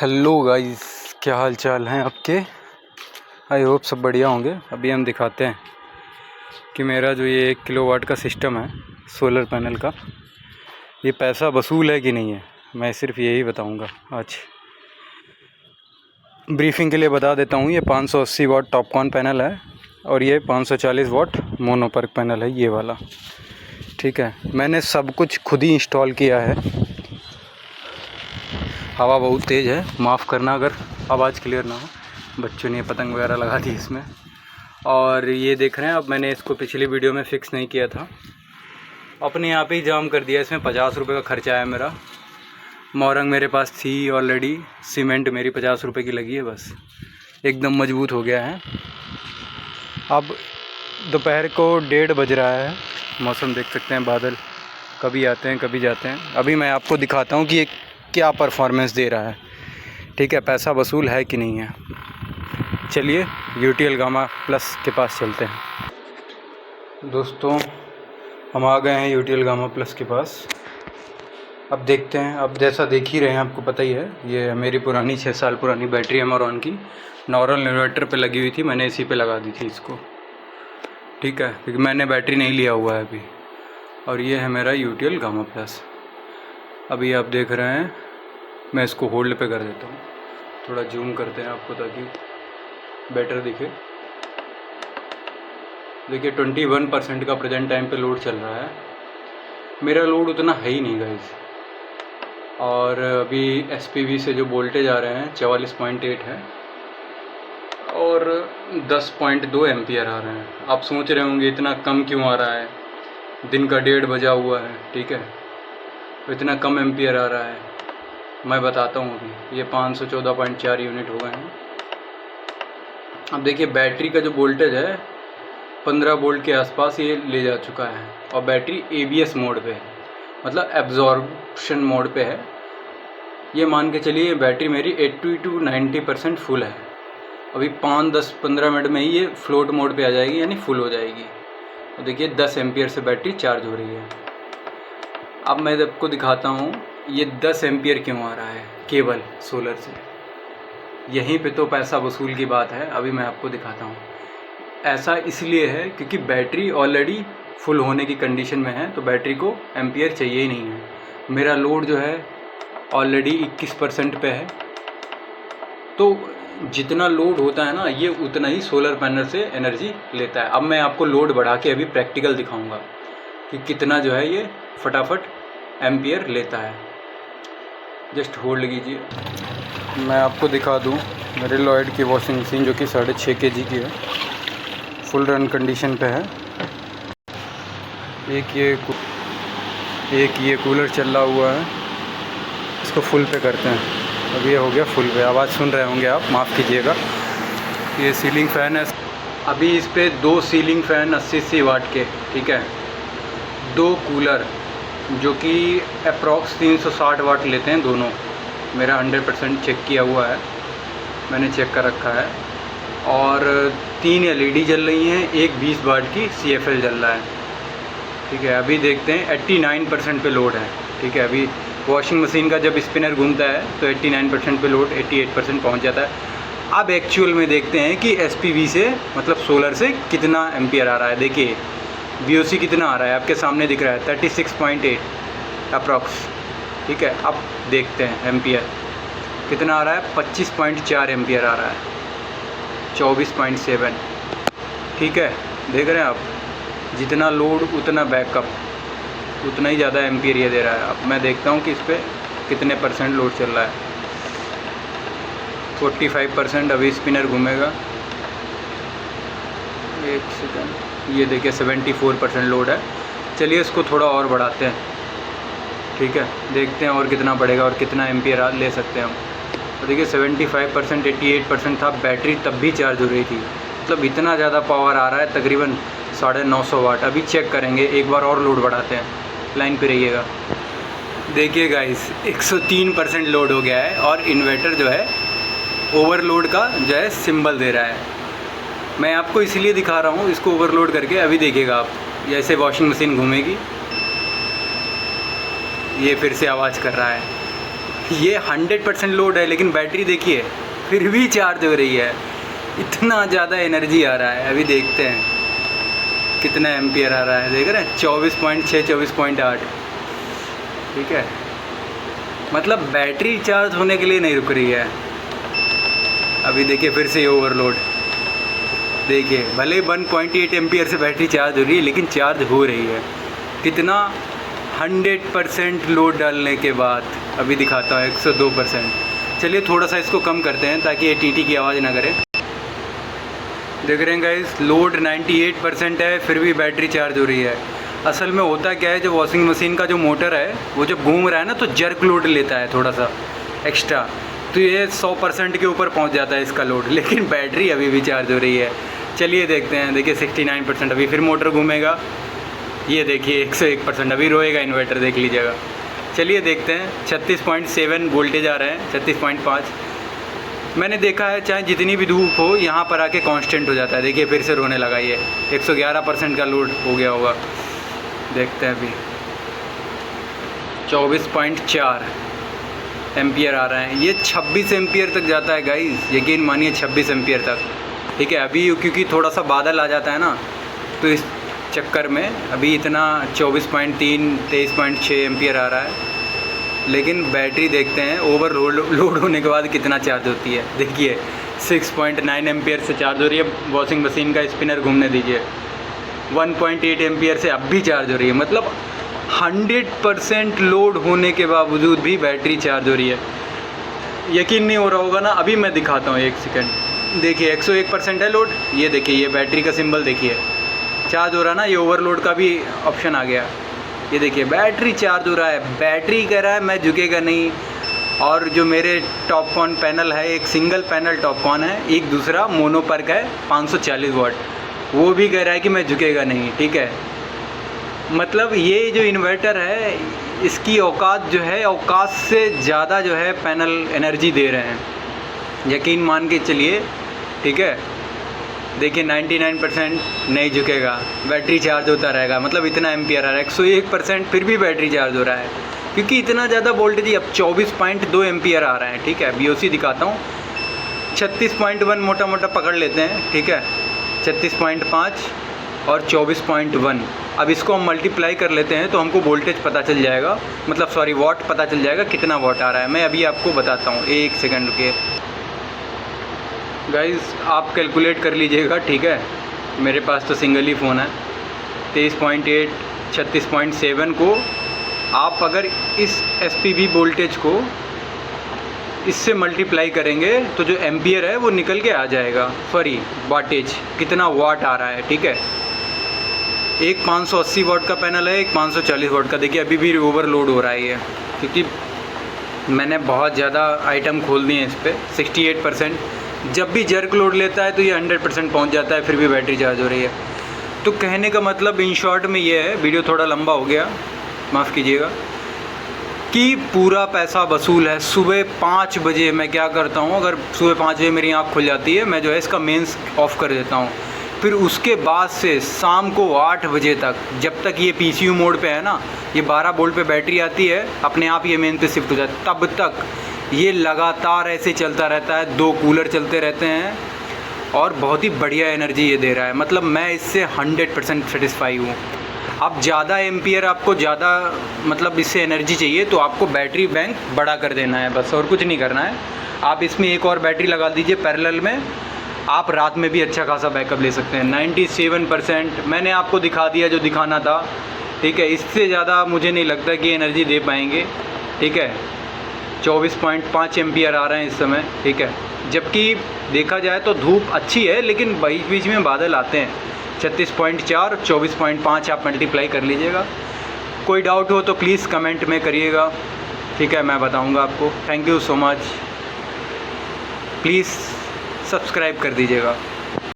Hello guys, क्या हाल चाल हैं आपके। आई होप सब बढ़िया होंगे। अभी हम दिखाते हैं कि मेरा जो ये 1 किलोवाट का सिस्टम है सोलर पैनल का, ये पैसा वसूल है कि नहीं है। मैं सिर्फ यही बताऊंगा आज। ब्रीफिंग के लिए बता देता हूँ, ये 580 वाट टॉपकॉन पैनल है और ये 540 वाट मोनोपर्क पैनल है, ये वाला। ठीक है, मैंने सब कुछ खुद ही इंस्टॉल किया है। हवा बहुत तेज़ है, माफ़ करना अगर आवाज़ क्लियर ना हो, बच्चों ने पतंग वगैरह लगा दी इसमें। और ये देख रहे हैं, अब मैंने इसको पिछली वीडियो में फ़िक्स नहीं किया था, अपने यहाँ पे ही जाम कर दिया। इसमें 50 रुपये का खर्चा है मेरा। मोरंग मेरे पास थी ऑलरेडी, सीमेंट मेरी 50 रुपये की लगी है, बस एकदम मजबूत हो गया है। अब दोपहर को 1:30 बज रहा है, मौसम देख सकते हैं, बादल कभी आते हैं कभी जाते हैं। अभी मैं आपको दिखाता हूँ कि ये क्या परफॉर्मेंस दे रहा है। ठीक है, पैसा वसूल है कि नहीं है। चलिए यूटीएल गामा प्लस के पास चलते हैं। दोस्तों, हम आ गए हैं यूटीएल गामा प्लस के पास। अब देखते हैं। अब जैसा देख ही रहे हैं, आपको पता ही है, ये मेरी पुरानी 6 साल पुरानी बैटरी है एमरॉन की, नॉर्मल इन्वर्टर पे लगी हुई थी। मैंने इसी पे लगा दी थी इसको। ठीक है, क्योंकि मैंने बैटरी नहीं लिया हुआ है अभी। और ये है मेरा यूटीएल गामा प्लस। अभी आप देख रहे हैं, मैं इसको होल्ड पे कर देता हूँ। थोड़ा जूम करते हैं आपको ताकि बेटर दिखे। देखिए 21% का प्रेजेंट टाइम पे लोड चल रहा है। मेरा लोड उतना है ही नहीं गाइस। और अभी एसपीवी से जो वोल्टेज आ रहे हैं 44.8 है और 10.2 एम्पियर आ रहे हैं। आप सोच रहे होंगे इतना कम क्यों आ रहा है, दिन का 1:30 बजा हुआ है। ठीक है, तो इतना कम एम्पियर आ रहा है, मैं बताता हूँ। अभी ये 514.4 यूनिट हो गए हैं। अब देखिए बैटरी का जो वोल्टेज है 15 वोल्ट के आसपास ये ले जा चुका है। और बैटरी एबीएस मोड पे है, मतलब एब्जॉर्प्शन मोड पे है। ये मान के चलिए बैटरी मेरी 80 to 90% फुल है। अभी 5-10-15 मिनट में ही ये फ्लोट मोड पे आ जाएगी, यानी फुल हो जाएगी। और देखिए 10 एम्पियर से बैटरी चार्ज हो रही है। अब मैं आपको दिखाता हूँ ये 10 एम्पियर क्यों आ रहा है केवल सोलर से। यहीं पे तो पैसा वसूल की बात है। अभी मैं आपको दिखाता हूँ। ऐसा इसलिए है क्योंकि बैटरी ऑलरेडी फुल होने की कंडीशन में है, तो बैटरी को एम्पियर चाहिए ही नहीं है। मेरा लोड जो है ऑलरेडी 21% पे है, तो जितना लोड होता है ना, ये उतना ही सोलर पैनल से एनर्जी लेता है। अब मैं आपको लोड बढ़ा के अभी प्रैक्टिकल दिखाऊंगा कि कितना जो है ये फटाफट एम्पियर लेता है। जस्ट होल्ड कीजिए, मैं आपको दिखा दूं। मेरे लॉयड की वॉशिंग मशीन जो कि 6.5 kg की है, फुल रन कंडीशन पे है। एक ये कूलर चल रहा हुआ है, इसको फुल पे करते हैं। अब ये हो गया फुल पे। आवाज़ सुन रहे होंगे आप, माफ़ कीजिएगा। ये सीलिंग फ़ैन है। अभी इस पे 2 सीलिंग फ़ैन 80 वाट के, ठीक है, 2 कूलर जो कि अप्रॉक्स 360 वाट लेते हैं दोनों। मेरा 100% चेक किया हुआ है, मैंने चेक कर रखा है। और 3 एलईडी जल रही हैं, एक 20 वाट की सीएफएल जल रहा है। ठीक है, अभी देखते हैं 89% पे लोड है। ठीक है, अभी वॉशिंग मशीन का जब स्पिनर घूमता है तो 89% पे लोड 88% पहुंच जाता है। अब एक्चुअल में देखते हैं कि एसपीवी से, मतलब सोलर से, कितना एम्पियर आ रहा है। देखिए वीओसी कितना आ रहा है, आपके सामने दिख रहा है 36.8 अप्रॉक्स। ठीक है, अब देखते हैं एम्पियर कितना आ रहा है। 25.4 एम्पियर आ रहा है, 24.7। ठीक है, देख रहे हैं आप, जितना लोड उतना बैकअप, उतना ही ज़्यादा एम्पियर ये दे रहा है। अब मैं देखता हूँ कि इस पर कितने % लोड चल रहा है। 45% अभी स्पिनर घूमेगा। एक सेकंड, ये देखिए 74% लोड है। चलिए इसको थोड़ा और बढ़ाते हैं। ठीक है, देखते हैं और कितना बढ़ेगा और कितना एम्पियर ले सकते हैं हम। तो देखिए 75%, 88% था। बैटरी तब भी चार्ज हो रही थी, मतलब इतना ज़्यादा पावर आ रहा है, तकरीबन 950 वाट। अभी चेक करेंगे, एक बार और लोड बढ़ाते हैं। लाइन पे रहिएगा। देखिए गाइस 103% लोड हो गया है और इन्वर्टर जो है ओवरलोड का जो है सिंबल दे रहा है। मैं आपको इसलिए दिखा रहा हूँ इसको ओवरलोड करके। अभी देखिएगा आप, जैसे वॉशिंग मशीन घूमेगी, ये फिर से आवाज़ कर रहा है। ये 100% लोड है, लेकिन बैटरी देखिए फिर भी चार्ज हो रही है। इतना ज़्यादा एनर्जी आ रहा है। अभी देखते हैं कितना एम्पियर आ रहा है, देख रहे हैं 24.6 24.8। ठीक है, मतलब बैटरी चार्ज होने के लिए नहीं रुक रही है। अभी देखिए फिर से ओवरलोड, देखिए भले 1.8 एम्पियर से बैटरी चार्ज हो रही है, लेकिन चार्ज हो रही है। कितना 100% लोड डालने के बाद। अभी दिखाता हूँ 102%। चलिए थोड़ा सा इसको कम करते हैं ताकि ये टीटी की आवाज़ ना करे। देख रहे हैं गाइस, लोड 98% है, फिर भी बैटरी चार्ज हो रही है। असल में होता क्या है, जो वॉशिंग मशीन का जो मोटर है वो जब घूम रहा है ना, तो जर्क लोड लेता है थोड़ा सा एक्स्ट्रा, तो ये 100% के ऊपर पहुंच जाता है इसका लोड, लेकिन बैटरी अभी भी चार्ज हो रही है। चलिए देखते हैं। देखिए 69%। अभी फिर मोटर घूमेगा, ये देखिए 101%। अभी रोएगा इन्वर्टर, देख लीजिएगा। चलिए देखते हैं। 36.7 वोल्टेज आ रहे हैं, 36.5। मैंने देखा है चाहे जितनी भी धूप हो यहाँ पर आके कांस्टेंट हो जाता है। देखिए फिर से रोने लगा, ये 111% का लोड हो गया होगा। देखते हैं। अभी 24.4 एम्पियर आ रहे हैं। ये 26 एम्पियर तक जाता है गाइस, यकीन मानिए 26 एम्पियर तक। ठीक है, अभी क्योंकि थोड़ा सा बादल आ जाता है ना, तो इस चक्कर में अभी इतना 24.3 23.6 एम्पियर आ रहा है। लेकिन बैटरी देखते हैं ओवर लोड होने के बाद कितना चार्ज होती है। देखिए 6.9 एम्पियर से चार्ज हो रही है। वॉशिंग मशीन का स्पिनर घूमने दीजिए, 1.8 एम्पियर से अब भी चार्ज हो रही है। मतलब 100% लोड होने के बावजूद भी बैटरी चार्ज हो रही है। यकीन नहीं हो रहा होगा ना, अभी मैं दिखाता हूँ, 1 सेकंड। देखिए 101% है लोड। ये देखिए, ये बैटरी का सिंबल देखिए, चार्ज हो रहा ना। ये ओवरलोड का भी ऑप्शन आ गया। ये देखिए बैटरी चार्ज हो रहा है। बैटरी कह रहा है मैं झुकेगा नहीं। और जो मेरे टॉपकॉन पैनल है, एक सिंगल पैनल टॉपकॉन है, एक दूसरा मोनोपर्क है 540 वाट, वो भी कह रहा है कि मैं झुकेगा नहीं। ठीक है, मतलब ये जो इन्वर्टर है, इसकी औकात जो है, औकात से ज़्यादा जो है पैनल एनर्जी दे रहे हैं, यकीन मान के चलिए। ठीक है, देखिए 99% नहीं झुकेगा, बैटरी चार्ज होता रहेगा। मतलब इतना एम्पियर आ रहा है, 101%, फिर भी बैटरी चार्ज हो रहा है, क्योंकि इतना ज़्यादा वोल्टेज। अब 24.2 एम्पियर आ रहा है। ठीक है, BOC दिखाता हूँ। 36.1 मोटा मोटा पकड़ लेते हैं। ठीक है, 36.5 और 24.1। अब इसको हम मल्टीप्लाई कर लेते हैं तो हमको वोल्टेज पता चल जाएगा, मतलब सॉरी वाट पता चल जाएगा कितना वाट आ रहा है। मैं अभी आपको बताता हूँ, 1 सेकंड रुकिए गाइस, आप कैलकुलेट कर लीजिएगा। ठीक है, मेरे पास तो सिंगल ही फ़ोन है। 23.8 36.7 को आप अगर इस SPV वोल्टेज को इससे मल्टीप्लाई करेंगे तो जो एम्पियर है वो निकल के आ जाएगा। सॉरी वाटेज, कितना वाट आ रहा है। ठीक है, एक 580 वाट का पैनल है, एक 540 वाट का। देखिए अभी भी ओवरलोड हो रहा है ये, क्योंकि मैंने बहुत ज़्यादा आइटम खोल दिए हैं इस पर। 68%। जब भी जर्क लोड लेता है तो ये 100% पहुंच जाता है, फिर भी बैटरी चार्ज हो रही है। तो कहने का मतलब इन शॉर्ट में ये है, वीडियो थोड़ा लंबा हो गया, माफ़ कीजिएगा, कि पूरा पैसा वसूल है। सुबह 5 बजे मैं क्या करता हूँ, अगर सुबह 5 बजे मेरी आँख खुल जाती है, मैं जो है इसका मेंस ऑफ़ कर देता हूँ। फिर उसके बाद से शाम को 8 बजे तक, जब तक ये PCU मोड पे है ना, ये 12 वोल्ट पे बैटरी आती है, अपने आप ये मेन पे शिफ्ट हो जाता है, तब तक ये लगातार ऐसे चलता रहता है। 2 कूलर चलते रहते हैं और बहुत ही बढ़िया एनर्जी ये दे रहा है। मतलब मैं इससे 100% सेटिस्फाई हूँ। अब ज़्यादा एम्पियर, आपको ज़्यादा मतलब इससे एनर्जी चाहिए तो आपको बैटरी बैंक बड़ा कर देना है, बस, और कुछ नहीं करना है। आप इसमें एक और बैटरी लगा दीजिए पैरेलल में, आप रात में भी अच्छा खासा बैकअप ले सकते हैं। 97% मैंने आपको दिखा दिया जो दिखाना था। ठीक है, इससे ज़्यादा मुझे नहीं लगता कि एनर्जी दे पाएंगे। ठीक है, 24.5 एम्पियर आ रहे हैं इस समय। ठीक है, जबकि देखा जाए तो धूप अच्छी है, लेकिन बीच बीच में बादल आते हैं। 36.4 24.5 आप मल्टीप्लाई कर लीजिएगा। कोई डाउट हो तो प्लीज़ कमेंट में करिएगा। ठीक है, मैं बताऊंगा आपको। Thank you so much. Please subscribe कर दीजिएगा।